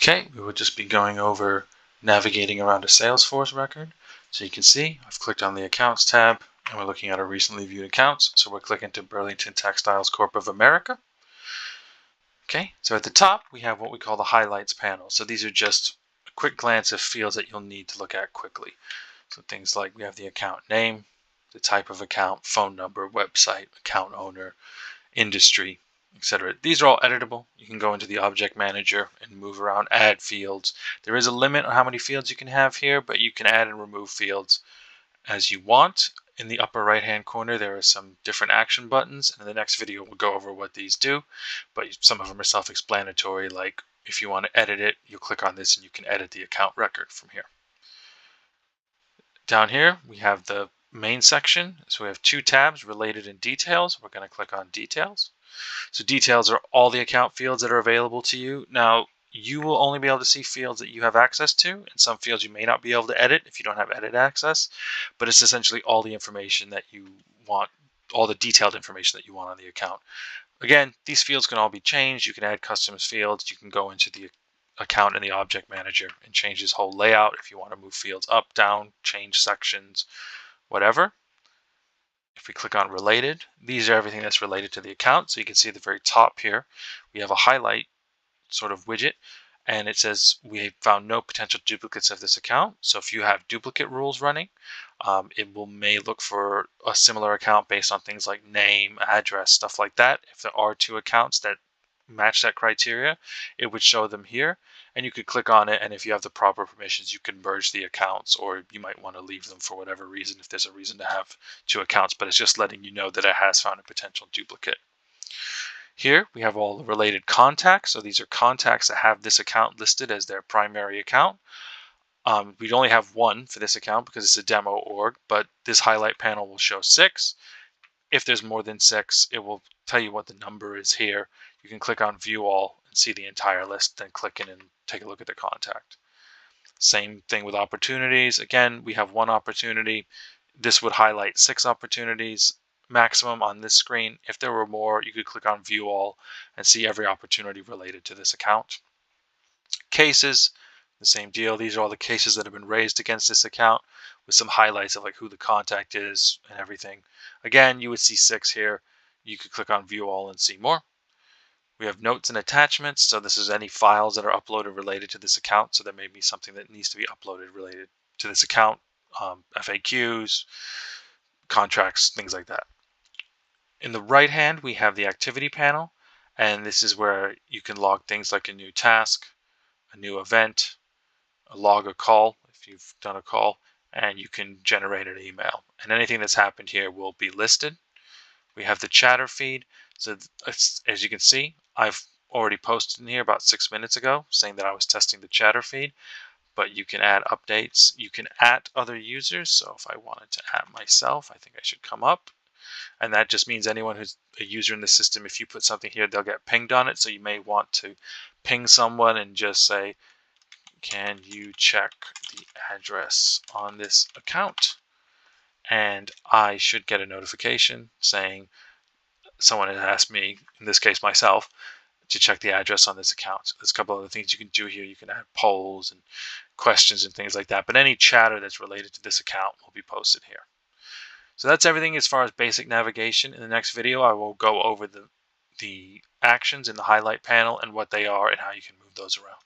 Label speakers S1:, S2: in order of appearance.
S1: Okay, we will just be going over navigating around a Salesforce record. So you can see I've clicked on the Accounts tab and we're looking at our recently viewed accounts. So we're clicking to Burlington Textiles Corp of America. Okay, so at the top we have what we call the highlights panel. So these are just a quick glance of fields that you'll need to look at quickly. So things like we have the account name, the type of account, phone number, website, account owner, industry, etc. These are all editable. You can go into the object manager and move around, add fields. There is a limit on how many fields you can have here, but you can add and remove fields as you want. In the upper right hand corner there are some different action buttons, and in the next video we'll go over what these do, but some of them are self-explanatory. Like if you want to edit it, you click on this and you can edit the account record from here. Down here we have the main section. So we have two tabs, related and details. We're going to click on details. So details are all the account fields that are available to you. Now you will only be able to see fields that you have access to, and some fields you may not be able to edit if you don't have edit access, but it's essentially all the information that you want, all the detailed information that you want on the account. Again, these fields can all be changed. You can add custom fields. You can go into the account in the object manager and change this whole layout if you want to move fields up, down, change sections, whatever. If we click on related, these are everything that's related to the account. So you can see at the very top here, we have a highlight sort of widget, and it says we have found no potential duplicates of this account. So if you have duplicate rules running, it may look for a similar account based on things like name, address, stuff like that. If there are two accounts that match that criteria, it would show them here, and you could click on it, and if you have the proper permissions you can merge the accounts, or you might want to leave them for whatever reason if there's a reason to have two accounts, but it's just letting you know that it has found a potential duplicate. Here we have all the related contacts. So these are contacts that have this account listed as their primary account. We'd only have one for this account because it's a demo org, but this highlight panel will show 6. If there's more than 6, it will tell you what the number is here. You can click on view all and see the entire list, then click in and take a look at the contact. Same thing with opportunities. Again, we have one opportunity. This would highlight 6 opportunities maximum on this screen. If there were more, you could click on view all and see every opportunity related to this account. Cases, the same deal. These are all the cases that have been raised against this account with some highlights of like who the contact is and everything. Again, you would see 6 here. You could click on view all and see more. We have notes and attachments. So this is any files that are uploaded related to this account. So there may be something that needs to be uploaded related to this account, FAQs, contracts, things like that. In the right hand, we have the activity panel, and this is where you can log things like a new task, a new event, log a call if you've done a call, and you can generate an email. And anything that's happened here will be listed. We have the chatter feed. So as you can see, I've already posted in here about 6 minutes ago saying that I was testing the chatter feed, but you can add updates. You can add other users. So if I wanted to add myself, I think I should come up. And that just means anyone who's a user in the system, if you put something here, they'll get pinged on it. So you may want to ping someone and just say, can you check the address on this account? And I should get a notification saying someone has asked me, in this case myself, to check the address on this account. So there's a couple other things you can do here. You can add polls and questions and things like that. But any chatter that's related to this account will be posted here. So that's everything as far as basic navigation. In the next video, I will go over the actions in the highlight panel and what they are and how you can move those around.